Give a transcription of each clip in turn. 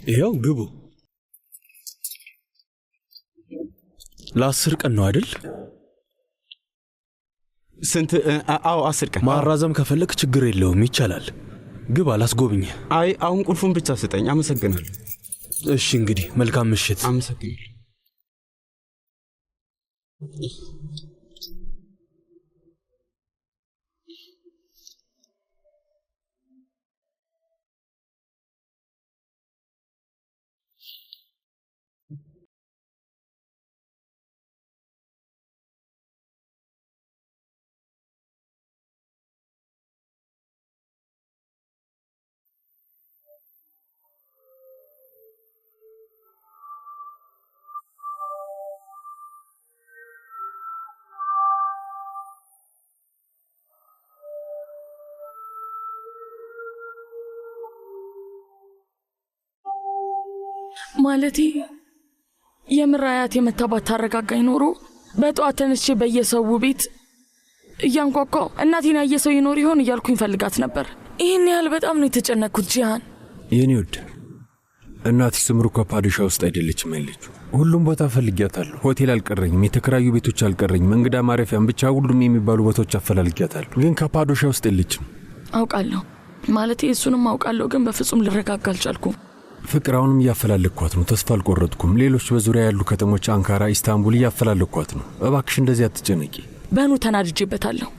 ይሄው ግቡ። ለ10 ቀን ነው አይደል? ስንት? አዎ 10 ቀን። ማራዘም ከፈለክ ችግር የለውም ይቻላል። ግባ ላስጎብኝ። አይ አሁን ቁልፉን ብቻ ስጠኝ። አመሰግናለሁ። እሺ እንግዲህ መልካም ምሽት። አመሰግናለሁ። ማለቴ የምራያት የመታባት ታረጋጋኝ ኖሮ በጧት ተነስቼ በየሰው ቤት እያንኳኳው እናቴን ያየ ሰው ይኖር ይሆን እያልኩኝ ፈልጋት ነበር። ይህን ያህል በጣም ነው የተጨነቅኩት። ጂሃን የኔ ውድ እናቴ ስምሩ ከፓዶሻ ውስጥ አይደለችም ያለችው። ሁሉም ቦታ ፈልጊያታለሁ። ሆቴል አልቀረኝም፣ የተከራዩ ቤቶች አልቀረኝም፣ እንግዳ ማረፊያም ብቻ ሁሉም የሚባሉ ቦታዎች አፈላልጊያታለሁ። ግን ከፓዶሻ ውስጥ የለችም። አውቃለሁ ማለቴ እሱንም አውቃለሁ፣ ግን በፍጹም ልረጋጋ አልቻልኩም። ፍቅር አሁንም እያፈላለኳት ነው። ተስፋ አልቆረጥኩም። ሌሎች በዙሪያ ያሉ ከተሞች አንካራ፣ ኢስታንቡል እያፈላለኳት ነው። እባክሽ እንደዚህ አትጨነቂ። በኑ ተናድጄበታለሁ።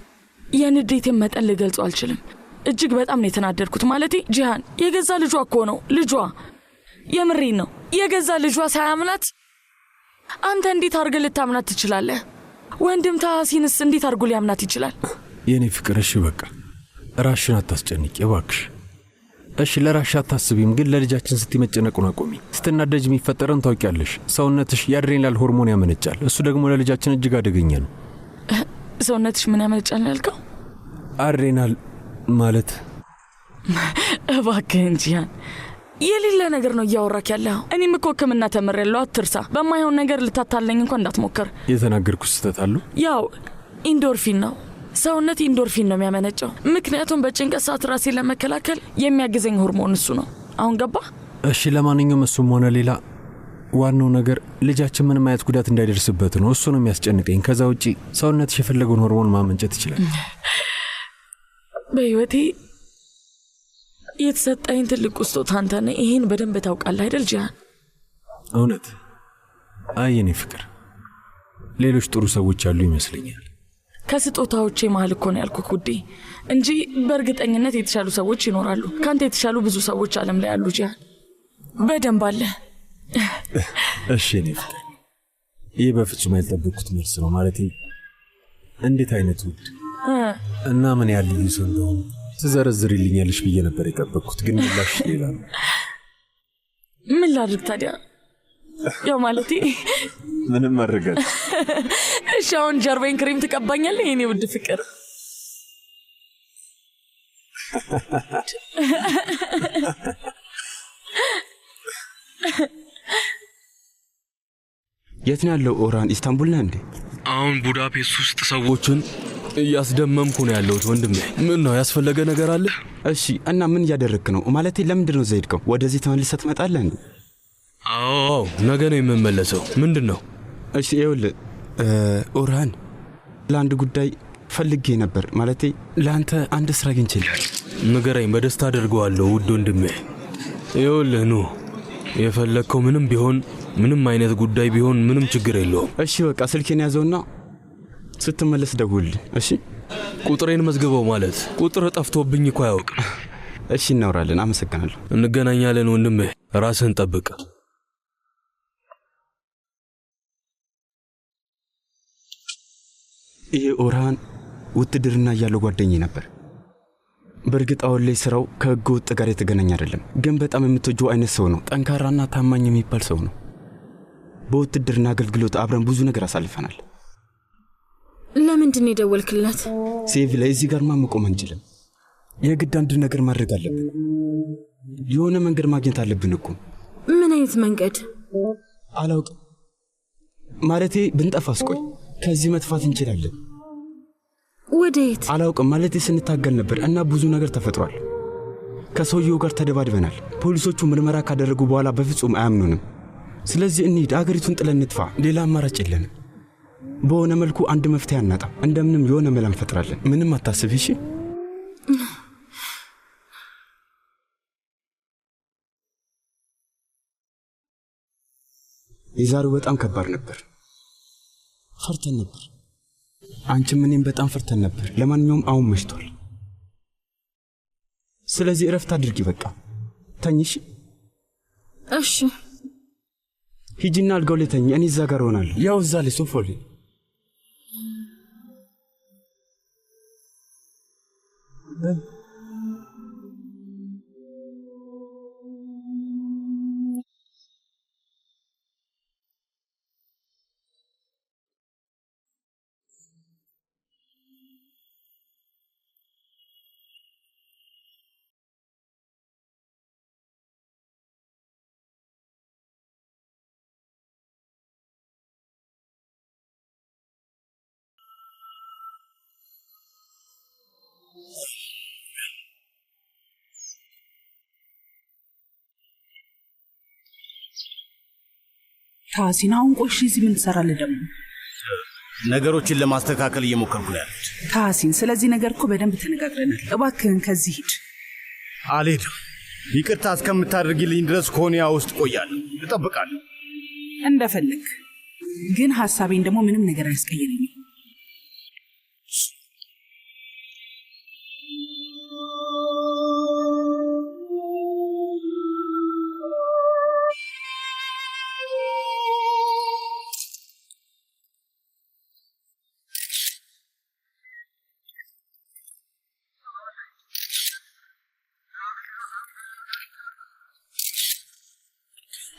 የንዴቴን መጠን ልገልጸው አልችልም። እጅግ በጣም ነው የተናደድኩት። ማለቴ ጂሃን የገዛ ልጇ እኮ ነው። ልጇ የምሬን ነው። የገዛ ልጇ ሳያምናት አንተ እንዴት አድርገህ ልታምናት ትችላለህ? ወንድም ታሲንስ እንዴት አድርጎ ሊያምናት ይችላል? የኔ ፍቅር እሺ በቃ ራስሽን አታስጨንቂ እባክሽ። እሺ ለራስሽ አታስቢም፣ ግን ለልጃችን ስትይ መጨነቁን አቆሚ። ስትናደጅ የሚፈጠረውን ታውቂያለሽ። ሰውነትሽ የአድሬናል ሆርሞን ያመነጫል። እሱ ደግሞ ለልጃችን እጅግ አደገኛ ነው። ሰውነትሽ ምን ያመነጫል ያልከው? አድሬናል ማለት እባክህን ጂሃን የሌለ ነገር ነው እያወራክ ያለው። እኔም እኮ ሕክምና ተምሬያለሁ፣ አትርሳ። በማይሆን ነገር ልታታለኝ እንኳን እንዳትሞክር። የተናገርኩት ስህተት አለው? ያው ኢንዶርፊን ነው። ሰውነት ኢንዶርፊን ነው የሚያመነጨው። ምክንያቱም በጭንቀት ሰዓት ራሴን ለመከላከል የሚያግዘኝ ሆርሞን እሱ ነው። አሁን ገባ? እሺ ለማንኛውም እሱም ሆነ ሌላ ዋናው ነገር ልጃችን ምንም አይነት ጉዳት እንዳይደርስበት ነው። እሱ ነው የሚያስጨንቀኝ። ከዛ ውጪ ሰውነትሽ የፈለገውን ሆርሞን ማመንጨት ይችላል። በህይወቴ የተሰጠኝ ትልቅ ስጦታ አንተ ነህ። ይሄን በደንብ ታውቃለህ አይደል ጂሃን? እውነት? አይ የኔ ፍቅር ሌሎች ጥሩ ሰዎች ያሉ ይመስለኛል። ከስጦታዎቼ መሃል እኮ ነው ያልኩህ ውዴ፣ እንጂ በእርግጠኝነት የተሻሉ ሰዎች ይኖራሉ። ካንተ የተሻሉ ብዙ ሰዎች ዓለም ላይ አሉ ጂሃን። በደንብ አለ። እሺ የኔ ፍቅር ይህ በፍጹም ያልጠበቅኩት መልስ ነው። ማለቴ እንዴት አይነት ውድ እና ምን ያህል ልዩ ሰው እንደሆነ ትዘረዝሪልኛለሽ ብዬ ነበር የጠበቅኩት፣ ግን ምላሽ ሌላ ነው። ምን ላድርግ ታዲያ? ያው ማለቴ ምንም ማድረጋት። እሺ አሁን ጀርባዬን ክሬም ትቀባኛለህ የኔ ውድ ፍቅር? የት ነው ያለው? ኦራን ኢስታንቡል ነህ እንዴ? አሁን ቡዳፔስት ውስጥ ሰዎችን እያስደመምኩ ነው ያለሁት ወንድሜ። ምን ነው ያስፈለገ ነገር አለ? እሺ እና ምን እያደረግክ ነው? ማለቴ ለምንድን ነው ዘይድከው? ወደዚህ ተመልሰህ ትመጣለህ እንዴ? አዎ ነገ ነው የምመለሰው። ምንድን ነው? እሺ ይኸውልህ ኦራን ለአንድ ጉዳይ ፈልጌ ነበር። ማለቴ ለአንተ አንድ ስራ አግኝቼልሃለሁ። ንገረኝ፣ በደስታ አደርገዋለሁ ውድ ወንድሜ። ይኸውልህ ኑ የፈለግከው ምንም ቢሆን ምንም አይነት ጉዳይ ቢሆን ምንም ችግር የለውም። እሺ በቃ ስልኬን ያዘውና ስትመለስ ደውልልኝ። እሺ ቁጥሬን መዝግበው። ማለት ቁጥር ጠፍቶብኝ እኮ አያውቅ። እሺ እናወራለን። አመሰግናለሁ። እንገናኛለን ወንድሜ። ራስህን ጠብቅ። ይሄ ኦራን ውትድርና እያለው ጓደኛዬ ነበር። በእርግጥ አሁን ላይ ስራው ከህገ ወጥ ጋር የተገናኘ አይደለም፣ ግን በጣም የምትወጂው አይነት ሰው ነው። ጠንካራና ታማኝ የሚባል ሰው ነው። በውትድርና አገልግሎት አብረን ብዙ ነገር አሳልፈናል። ለምንድን የደወልክላት? ሴቪ ላይ እዚህ ጋር መቆም አንችልም። የግድ አንድ ነገር ማድረግ አለብን። የሆነ መንገድ ማግኘት አለብን እኮ። ምን አይነት መንገድ? አላውቅም። ማለቴ ብንጠፋስ? ቆይ ከዚህ መጥፋት እንችላለን። ወዴት? አላውቅም። ማለቴ ስንታገል ነበር እና ብዙ ነገር ተፈጥሯል። ከሰውየው ጋር ተደባድበናል። ፖሊሶቹ ምርመራ ካደረጉ በኋላ በፍጹም አያምኑንም። ስለዚህ እንሂድ፣ አገሪቱን ጥለን እንጥፋ። ሌላ አማራጭ የለንም። በሆነ መልኩ አንድ መፍትሄ አናጣም። እንደምንም የሆነ መላ እንፈጥራለን። ምንም አታስብ እሺ? የዛሬው በጣም ከባድ ነበር። ፈርተን ነበር። አንቺም እኔም በጣም ፈርተን ነበር። ለማንኛውም አሁን መሽቷል። ስለዚህ እረፍት አድርጊ። በቃ ተኝሽ። እሺ ሂጂና አልጋው ላይ ተኝ። እኔ እዛ ጋር ሆናለሁ። ያው እዛ ላይ ሶፋው ላይ ታሲን አሁን ቆሽ እዚህ ምን ትሰራለህ ደግሞ? ነገሮችን ለማስተካከል እየሞከርኩ ነው ያሉት። ታሲን ስለዚህ ነገር እኮ በደንብ ተነጋግረናል። እባክህን ከዚህ ሂድ። አልሄድም። ይቅርታ እስከምታደርጊልኝ ድረስ ኮኒያ ውስጥ ቆያለሁ፣ እጠብቃለሁ። እንደፈለግ ግን ሐሳቤን ደግሞ ምንም ነገር አያስቀይረኝም።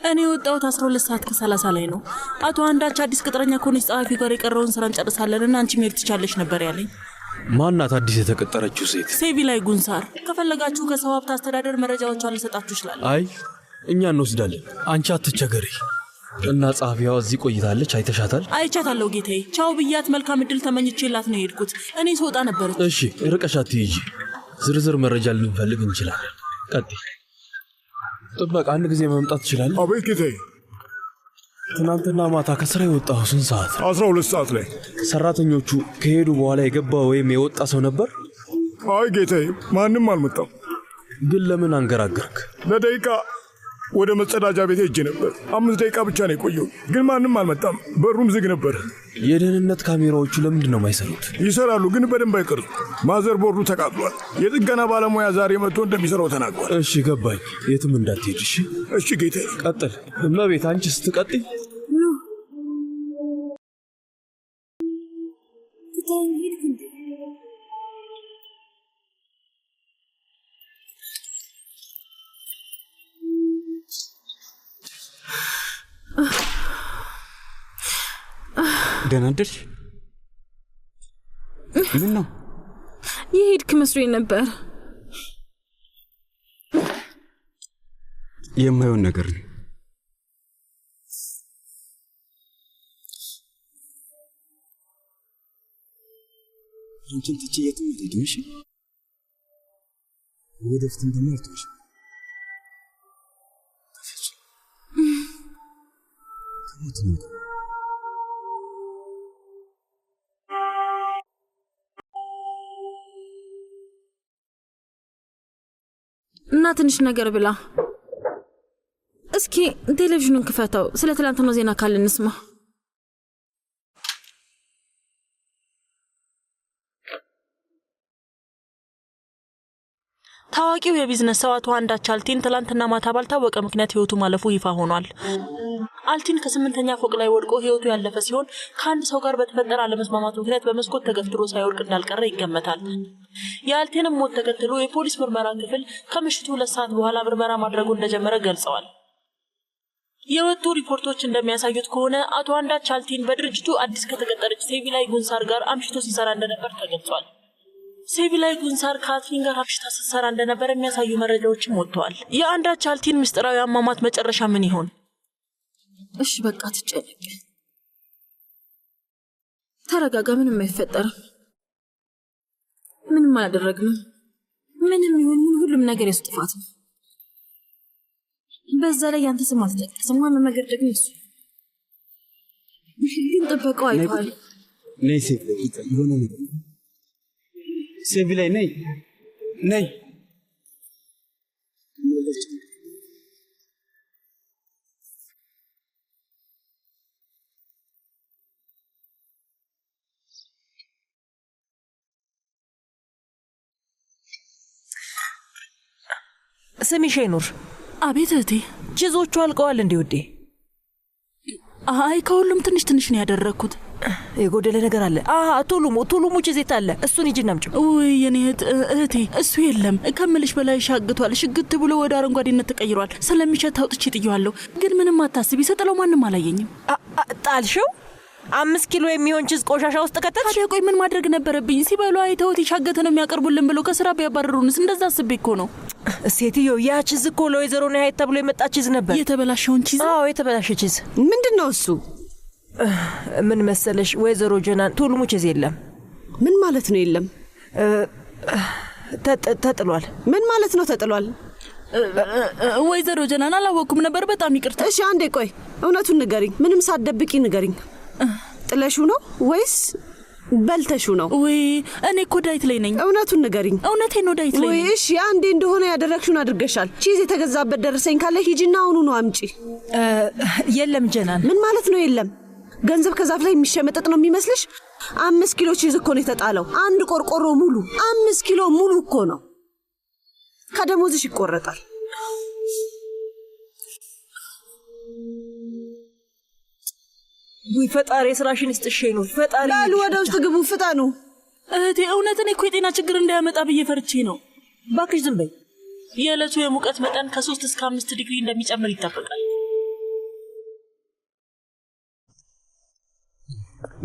እኔ ወጣሁት 12 ሰዓት ከ30 ላይ ነው። አቶ አንዳች አዲስ ቅጥረኛ ከሆነች ጸሐፊ ጋር የቀረውን ስራ እንጨርሳለንና አንቺ መሄድ ትቻለሽ ነበር ያለኝ። ማናት አዲስ የተቀጠረችው ሴት? ሴቪ ላይ ጉንሳር። ከፈለጋችሁ ከሰው ሀብት አስተዳደር መረጃዎቿን ልሰጣችሁ ይችላል። አይ እኛ እንወስዳለን፣ አንቺ አትቸገሪ። እና ጸሐፊዋ እዚህ ቆይታለች፣ አይተሻታል? አይቻታለሁ ጌታዬ። ቻው ብያት መልካም እድል ተመኝቼላት ነው የሄድኩት። እኔ ስወጣ ነበረች። እሺ ርቀሽ አትሂጂ፣ ዝርዝር መረጃ ልንፈልግ እንችላለን። ቀጥይ። ጥበቃ አንድ ጊዜ መምጣት ትችላል? አቤት ጌታዬ። ትናንትና ማታ ከስራ የወጣው ስንት ሰዓት? 12 ሰዓት ላይ። ሰራተኞቹ ከሄዱ በኋላ የገባ ወይም የወጣ ሰው ነበር? አይ ጌታዬ፣ ማንም አልመጣም። ግን ለምን አንገራገርክ? ለደቂቃ ወደ መጸዳጃ ቤት ሄጄ ነበር። 5 ደቂቃ ብቻ ነው የቆየው፣ ግን ማንም አልመጣም። በሩም ዝግ ነበር። የደህንነት ካሜራዎቹ ለምንድን ነው የማይሰሩት? ይሰራሉ፣ ግን በደንብ አይቀርጹ። ማዘር ቦርዱ ተቃጥሏል። የጥገና ባለሙያ ዛሬ መጥቶ እንደሚሰራው ተናግሯል። እሺ ገባኝ። የትም እንዳትሄድ እሺ? እሺ ጌታዬ። ቀጥል። እመቤት አንቺ ስትቀጥይ ደህና አደርሽ? ምን ነው? የሄድክ መስሎኝ ነበር። የማይሆን ነገር ነው። አንቺን ትቼ የትም አልሄድም። እሺ? ወደፊትም ደግሞ አልተውሽም። ከሞት ነው እና ትንሽ ነገር ብላ። እስኪ ቴሌቪዥኑን ክፈተው። ስለ ትላንትናው ዜና ካለ እንስማ። ታዋቂው የቢዝነስ ሰው አቶ አንዳች አልቲን ትላንትና ማታ ባልታወቀ ምክንያት ህይወቱ ማለፉ ይፋ ሆኗል። አልቲን ከ8ኛ ፎቅ ላይ ወድቆ ህይወቱ ያለፈ ሲሆን ከአንድ ሰው ጋር በተፈጠረ አለመስማማት ምክንያት በመስኮት ተገፍትሮ ሳይወድቅ እንዳልቀረ ይገመታል። የአልቲንም ሞት ተከትሎ የፖሊስ ምርመራ ክፍል ከምሽቱ 2 ሰዓት በኋላ ምርመራ ማድረጉ እንደጀመረ ገልጸዋል። የወጡ ሪፖርቶች እንደሚያሳዩት ከሆነ አቶ አንዳች አልቲን በድርጅቱ አዲስ ከተቀጠረች ሴቪ ላይ ጉንሳር ጋር አምሽቶ ሲሰራ እንደነበር ተገልጿል። ሴቪ ላይ ጉንሳር ከአልቲን ጋር አምሽታ ስትሰራ እንደነበር የሚያሳዩ መረጃዎችም ወጥተዋል። የአንዳች አልቲን ምስጢራዊ አሟሟት መጨረሻ ምን ይሆን? እሺ በቃ ትጨነቅ፣ ተረጋጋ። ምንም አይፈጠርም። ምንም አላደረግንም። ምንም ይሁን ሁሉም ነገር የሱ ጥፋት ነው። በዛ ላይ ያንተ ስም አልተጠቀሰም። ዋናው ነገር ደግሞ እሱ ግን ጥበቃው አይቷል። ነይ ሴት ላይ የሆነ ነገር ሴቪ ላይ ነይ ነይ ስሚ ሼኑር። አቤት እህቴ። ቺዞቹ አልቀዋል እንዴ ውዴ? አይ ከሁሉም ትንሽ ትንሽ ነው ያደረኩት። የጎደለ ነገር አለ? ቱሉሙ ቺዜት አለ። እሱን ሂጂና አምጪው። ውይ የኔ እህቴ እሱ የለም ከምልሽ በላይ ሻግቷል። ሽግት ብሎ ወደ አረንጓዴነት ተቀይሯል። ስለሚሸት አውጥቼ ጥየዋለሁ። ግን ምንም አታስቢ፣ ሰጠለው ማንም አላየኝም። ጣልሽው? 5 ኪሎ የሚሆን ቺዝ ቆሻሻ ውስጥ ከተትሽ? ታዲያ ቆይ ምን ማድረግ ነበረብኝ? ሲበሉ አይተውት ይሻገተ ነው የሚያቀርቡልን ብሎ ከስራ ቢያባረሩንስ? እንደዛ አስቤ እኮ ነው። ሴትዮ ያ ቺዝ እኮ ለወይዘሮ ነሐይት ተብሎ የመጣ ቺዝ ነበር። የተበላሸውን ቺዝ? አዎ የተበላሸ ቺዝ። ምንድነው እሱ? ምን መሰለሽ ወይዘሮ ጀናን ቱሉሙ ቺዝ የለም። ምን ማለት ነው የለም? ተጥሏል። ምን ማለት ነው ተጥሏል? ወይዘሮ ጀናን አላወኩም ነበር። በጣም ይቅርታ። እሺ አንዴ ቆይ፣ እውነቱን ንገሪኝ። ምንም ሳትደብቂ ንገሪኝ። ጥለሹ ነው ወይስ በልተሹ ነው? ወይ እኔ እኮ ዳይት ላይ ነኝ። እውነቱን ንገሪኝ። እውነቴን ነው ዳይት ላይ ነኝ። ወይ እሺ አንዴ እንደሆነ ያደረግሽውን አድርገሻል። ቺዝ የተገዛበት ደረሰኝ ካለ ሂጂና አሁኑ ነው አምጪ። የለም ጀናን። ምን ማለት ነው የለም? ገንዘብ ከዛፍ ላይ የሚሸመጠጥ ነው የሚመስልሽ? 5 ኪሎ ቺዝ እኮ ነው የተጣለው። አንድ ቆርቆሮ ሙሉ 5 ኪሎ ሙሉ እኮ ነው። ከደሞዝሽ ይቆረጣል። ወይ ፈጣሪ ስራሽን ይስጥሽ ነው። ፈጣሪ ላሉ ወደ ውስጥ ግቡ ፍጠኑ። እህቴ እውነትን እኮ የጤና ችግር እንዳያመጣ ብዬ ፈርቼ ነው። ባክሽ ዝም በይ። የዕለቱ የሙቀት መጠን ከ3 እስከ 5 ዲግሪ እንደሚጨምር ይጠበቃል።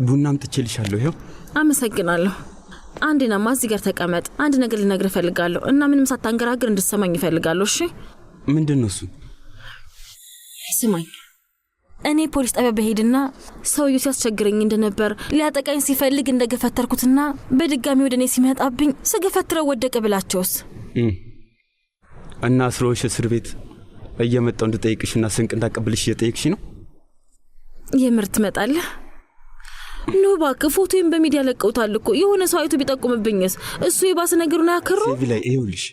ቡና አምጥቼልሻለሁ። ይኸው። አመሰግናለሁ። አንዴናማ እዚህ ጋር ተቀመጥ። አንድ ነገር ልነግርህ እፈልጋለሁ እና ምንም ሳታንገራግር እንድትሰማኝ እፈልጋለሁ። እሺ? ምንድነው እሱ? ስማኝ። እኔ ፖሊስ ጣቢያ በሄድና ሰውዬው ሲያስቸግረኝ እንደነበር ሊያጠቃኝ ሲፈልግ እንደገፈተርኩትና በድጋሚ ወደ እኔ ሲመጣብኝ ስገፈትረው ወደቀ ብላቸውስ? እና አስሮሽ እስር ቤት እየመጣው እንድጠይቅሽና ስንቅ እንዳቀብልሽ እየጠየቅሽ ነው? የምር ትመጣለህ? ኖ እባክህ፣ ፎቶዬን በሚዲያ ለቀውታል እኮ። የሆነ ሰው አይቶ ቢጠቁምብኝስ? እሱ የባሰ ነገሩን አያከረው? ሴቪ ላይ ይኸውልሽ፣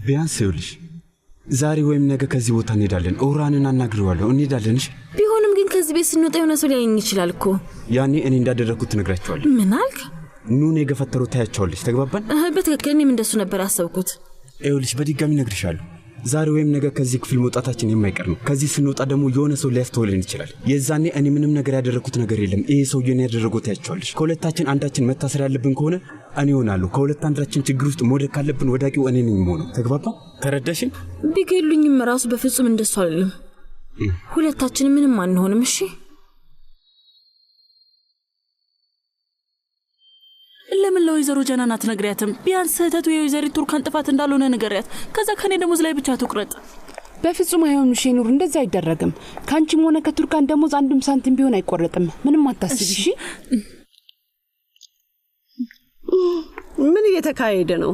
ቢያንስ ይኸውልሽ ዛሬ ወይም ነገ ከዚህ ቦታ እንሄዳለን። ኦራንን አናግረዋለሁ። እንሄዳለንሽ። ቢሆንም ግን ከዚህ ቤት ስንወጣ የሆነ ሰው ሊያየኝ ይችላል እኮ። ያኔ እኔ እንዳደረግኩት ትነግራቸዋለሁ። ምን አልክ? ኑን የገፈተሩ ታያቸዋለሽ። ተግባባን? በትክክል እኔም እንደሱ ነበር ያሰብኩት። ይኸውልሽ በድጋሚ እነግርሻለሁ፣ ዛሬ ወይም ነገ ከዚህ ክፍል መውጣታችን የማይቀር ነው። ከዚህ ስንወጣ ደግሞ የሆነ ሰው ሊያስተውልን ይችላል። የዛኔ እኔ ምንም ነገር ያደረግኩት ነገር የለም። ይሄ ሰውዬን ያደረገው ታያቸዋለሽ። ከሁለታችን አንዳችን መታሰር ያለብን ከሆነ እኔ ሆናለሁ። ከሁለት አንዳችን ችግር ውስጥ መውደቅ ካለብን ወዳቂው እኔ ነኝ የምሆነው። ተግባባ? ተረዳሽን? ቢገሉኝም ራሱ በፍጹም እንደሱ አይደለም። ሁለታችን ምንም አንሆንም። እሺ? ለምን ለወይዘሮ ጀናን አትነግሪያትም? ቢያንስ ስህተቱ የወይዘሪት ቱርካን ጥፋት እንዳልሆነ ንገሪያት። ከዛ ከኔ ደሞዝ ላይ ብቻ ትቁረጥ። በፍጹም አይሆንም ሼኑር፣ እንደዛ አይደረግም። ካንቺም ሆነ ከቱርካን ደሞዝ አንድም ሳንቲም ቢሆን አይቆረጥም። ምንም አታስቢ። እሺ? ምን እየተካሄደ ነው?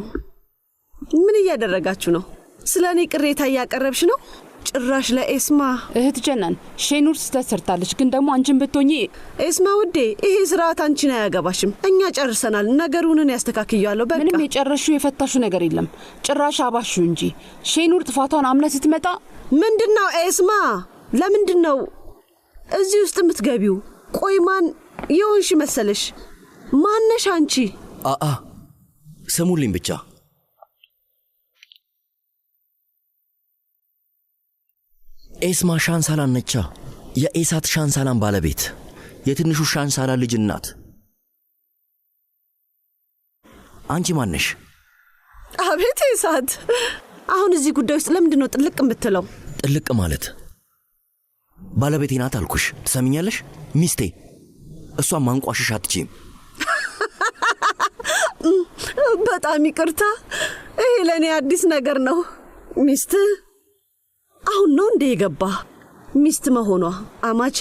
ምን እያደረጋችሁ ነው? ስለ እኔ ቅሬታ እያቀረብሽ ነው? ጭራሽ ለኤስማ። እህት ጀናን ሼኑር ስህተት ሰርታለች፣ ግን ደግሞ አንቺን ብትሆኚ። ኤስማ ውዴ፣ ይሄ ስርዓት አንቺን አያገባሽም። እኛ ጨርሰናል። ነገሩን ያስተካክያለሁ። በቃ ምንም የጨረሹ የፈታሹ ነገር የለም። ጭራሽ አባሹ እንጂ። ሼኑር ጥፋቷን አምና ስትመጣ ምንድነው ኤስማ? ለምንድነው እዚህ ውስጥ የምትገቢው? ቆይ ማን የሆንሽ መሰለሽ? ማነሽ አንቺ? ስሙልኝ ብቻ። ኤስማ ሻንሳላን ነቻ፣ የኤሳት ሻንሳላን ባለቤት፣ የትንሹ ሻንሳላን ልጅ እናት። አንቺ ማነሽ? አቤት ኤሳት፣ አሁን እዚህ ጉዳይ ውስጥ ለምንድን ነው ጥልቅ የምትለው? ጥልቅ ማለት ባለቤቴ ናት አልኩሽ። ትሰሚኛለሽ? ሚስቴ። እሷን ማንቋሽሽ አትችይም። በጣም ይቅርታ፣ ይሄ ለእኔ አዲስ ነገር ነው። ሚስት አሁን ነው እንደ የገባ ሚስት መሆኗ? አማቼ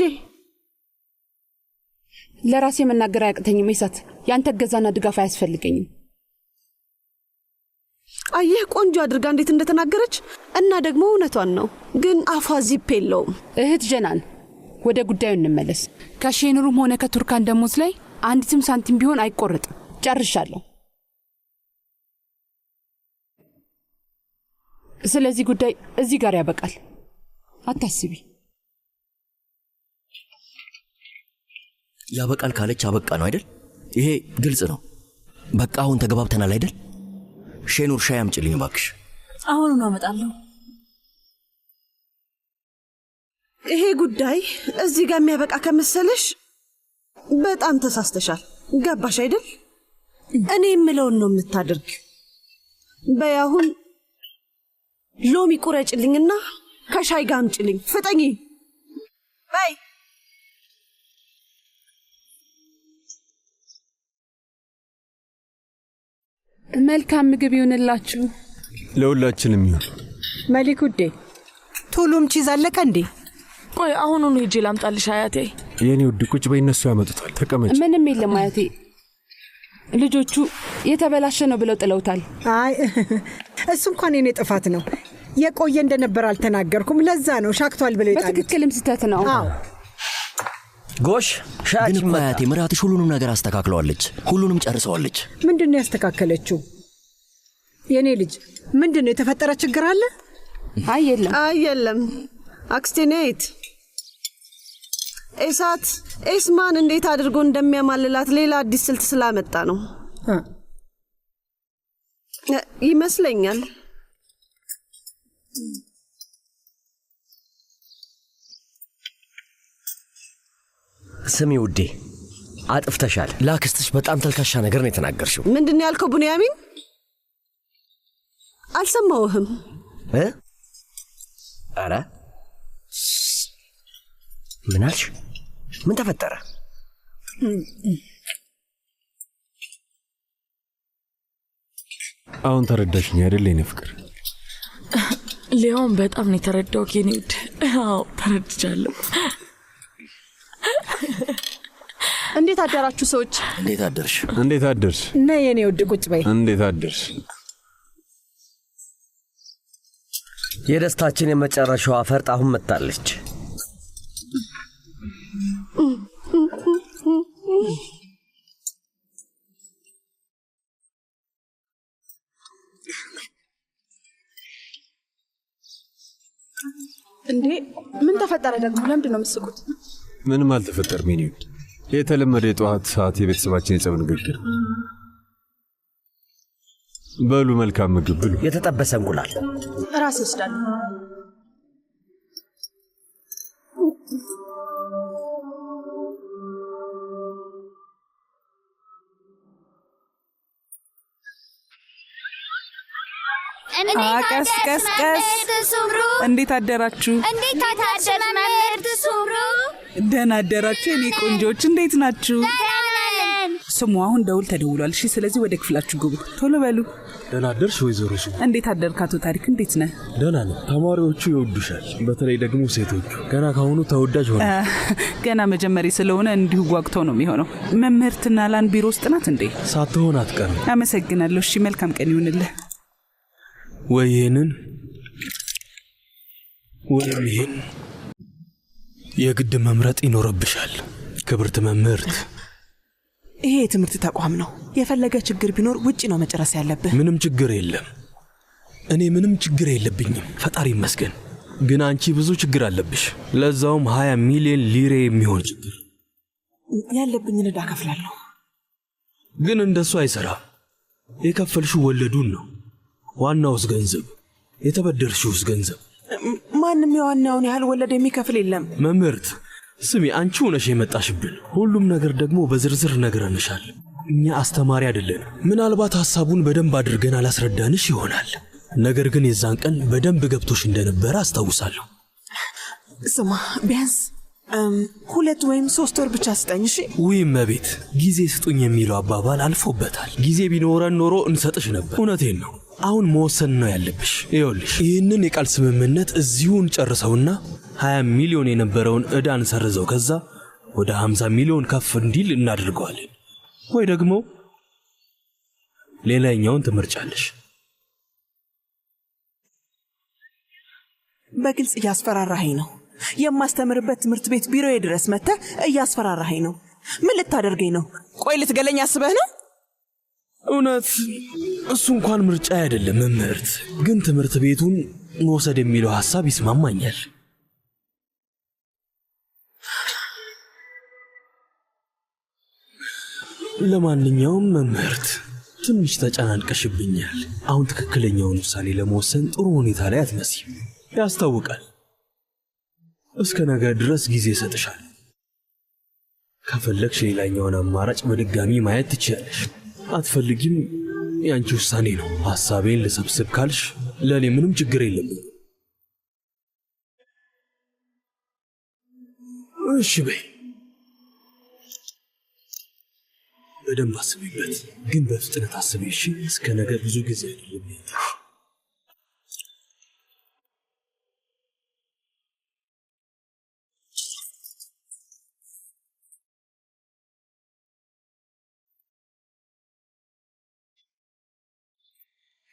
ለራሴ መናገር አያቅተኝም ኢሳት። ያንተ እገዛና ድጋፍ አያስፈልገኝም። አየህ ቆንጆ አድርጋ እንዴት እንደተናገረች እና ደግሞ እውነቷን ነው። ግን አፏ ዚፕ የለውም። እህት ጀናን ወደ ጉዳዩ እንመለስ። ከሼኑሩም ሆነ ከቱርካን ደሞዝ ላይ አንዲትም ሳንቲም ቢሆን አይቆረጥም። ጨርሻለሁ። ስለዚህ ጉዳይ እዚህ ጋር ያበቃል። አታስቢ። ያበቃል ካለች አበቃ ነው አይደል? ይሄ ግልጽ ነው። በቃ አሁን ተግባብተናል አይደል? ሼኑር ሻይ አምጪልኝ እባክሽ። አሁን አመጣለሁ። ይሄ ጉዳይ እዚህ ጋር የሚያበቃ ከመሰለሽ በጣም ተሳስተሻል። ገባሽ አይደል? እኔ የምለውን ነው የምታደርግ። በይ አሁን ሎሚ ቁረጭልኝና ከሻይ ጋር አምጪልኝ። ፍጠኝ በይ። መልካም ምግብ ይሁንላችሁ። ለሁላችንም ይሁን። መሊክ ውዴ፣ ቶሎም ቺዝ አለቀ እንዴ? ቆይ አሁኑኑ ሂጂ ላምጣልሽ አያቴ። የኔ ውድ ቁጭ በይ፣ እነሱ ያመጡታል። ተቀመጭ። ምንም የለም አያቴ። ልጆቹ የተበላሸ ነው ብለው ጥለውታል። አይ እሱ እንኳን የኔ ጥፋት ነው። የቆየ እንደነበር አልተናገርኩም። ለዛ ነው ሻክቷል ብለው ይጣሉ። በትክክልም ስተት ነው። አዎ ጎሽ ሻጭ ማያቴ ምራትሽ ሁሉንም ነገር አስተካክለዋለች። ሁሉንም ጨርሰዋለች። ምንድነው ያስተካከለችው? የኔ ልጅ ምንድነው የተፈጠረ ችግር አለ? አይ የለም። አይ የለም አክስቴ ነይት። ኢሳት ኤስማን እንዴት አድርጎ እንደሚያማልላት ሌላ አዲስ ስልት ስላመጣ ነው ይመስለኛል። ስሚ ውዴ፣ አጥፍተሻል። ላክስትሽ በጣም ተልካሻ ነገር ነው የተናገርሽው። ምንድነው ያልከው ቡንያሚን? አልሰማሁህም። አረ ምን አልሽ? ምን ተፈጠረ? አሁን ተረዳሽኝ አይደል የኔ ፍቅር? ሊሆን በጣም ነው የተረዳው የኔ ውድ። አዎ ተረድቻለሁ። እንዴት አደራችሁ ሰዎች? እንዴት አደርሽ? እንዴት አደርሽ? ነይ የኔ ውድ ቁጭ በይ። እንዴት አደርሽ? የደስታችን የመጨረሻዋ ፈርጥ አሁን መጣለች። እንዴ ምን ተፈጠረ ደግሞ? ለምንድን ነው የምትስቁት? ምንም አልተፈጠረም የኔ ውድ። የተለመደ የጠዋት ሰዓት የቤተሰባችን የጸብ ንግግር። በሉ መልካም ምግብ ብሉ። የተጠበሰ እንቁላል ራስ ወስዳለሁ። ቀስ ቀስ ቀስ። እንዴት አደራችሁ? እንዴት አደራችሁ መምህርት ሱምሩ? ደህና አደራችሁ የኔ ቆንጆች፣ እንዴት ናችሁ? ስሙ አሁን ደውል ተደውሏል። እሺ ስለዚህ ወደ ክፍላችሁ ግቡ፣ ቶሎ በሉ። ደህና አደርሽ ወይዘሮ ሱ? እንዴት አደርክ አቶ ታሪክ? እንዴት ነህ? ደህና ነኝ። ተማሪዎቹ ይወዱሻል፣ በተለይ ደግሞ ሴቶቹ። ገና ካሁኑ ተወዳጅ ሆነ። ገና መጀመሪ ስለሆነ እንዲሁ ጓግተው ነው የሚሆነው። መምህርትና ላን ቢሮ ውስጥ ናት እንዴ? ሳትሆን አትቀርም። አመሰግናለሁ። እሺ መልካም ቀን ይሁንልህ። ወይ ይህንን ወይም ይህን የግድ መምረጥ ይኖርብሻል ክብርት መምህርት። ይሄ የትምህርት ተቋም ነው። የፈለገ ችግር ቢኖር ውጪ ነው መጨረስ ያለብህ። ምንም ችግር የለም። እኔ ምንም ችግር የለብኝም፣ ፈጣሪ ይመስገን። ግን አንቺ ብዙ ችግር አለብሽ፣ ለዛውም 20 ሚሊዮን ሊሬ የሚሆን ችግር። ያለብኝን ዕዳ ከፍላለሁ። ግን እንደሱ አይሰራም። የከፈልሽው ወለዱን ነው። ዋናውስ ገንዘብ፣ የተበደርሽውስ ገንዘብ። ማንም የዋናውን ያህል ወለድ የሚከፍል የለም። መምህርት ስሚ፣ አንቺ ሆነሽ የመጣሽብን። ሁሉም ነገር ደግሞ በዝርዝር ነግረንሻል። እኛ አስተማሪ አይደለንም። ምናልባት ሐሳቡን በደንብ አድርገን አላስረዳንሽ ይሆናል። ነገር ግን የዛን ቀን በደንብ ገብቶሽ እንደነበረ አስታውሳለሁ። ስማ ቢያንስ 2 ወይም 3 ወር ብቻ ስጠኝ እሺ? ውይ እመቤት፣ ጊዜ ስጡኝ የሚለው አባባል አልፎበታል። ጊዜ ቢኖረን ኖሮ እንሰጥሽ ነበር። እውነቴን ነው። አሁን መወሰን ነው ያለብሽ። ይኸውልሽ ይህንን የቃል ስምምነት እዚሁ እንጨርሰውና 20 ሚሊዮን የነበረውን ዕዳ እንሰርዘው። ከዛ ወደ 50 ሚሊዮን ከፍ እንዲል እናድርገዋለን። ወይ ደግሞ ሌላኛውን ትመርጫለሽ። በግልጽ እያስፈራራኸኝ ነው። የማስተምርበት ትምህርት ቤት ቢሮዬ ድረስ መጥተህ እያስፈራራኸኝ ነው። ምን ልታደርገኝ ነው? ቆይ ልትገለኝ አስበህ ነው? እውነት እሱ እንኳን ምርጫ አይደለም መምህርት፣ ግን ትምህርት ቤቱን መውሰድ የሚለው ሐሳብ ይስማማኛል። ለማንኛውም መምህርት ትንሽ ተጨናንቀሽብኛል። አሁን ትክክለኛውን ውሳኔ ለመወሰን ጥሩ ሁኔታ ላይ አትመስይም። ያስታውቃል። እስከ ነገ ድረስ ጊዜ ሰጥሻል። ከፈለግሽ ሌላኛውን አማራጭ በድጋሚ ማየት ትችያለሽ። አትፈልጊም፣ ያንቺ ውሳኔ ነው። ሐሳቤን ልሰብስብ ካልሽ ለእኔ ምንም ችግር የለብኝ። እሺ በይ፣ በደንብ አስቢበት፣ ግን በፍጥነት አስቢ እሺ። እስከ ነገ ብዙ ጊዜ አይደለም።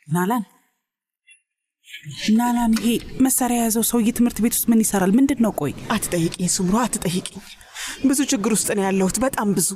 ናላን ይሄ መሳሪያ የያዘው ሰውዬ ትምህርት ቤት ውስጥ ምን ይሰራል? ምንድን ነው? ቆይ አትጠይቂኝ ስምሮ፣ አትጠይቂኝ። ብዙ ችግር ውስጥ ነው ያለሁት፣ በጣም ብዙ።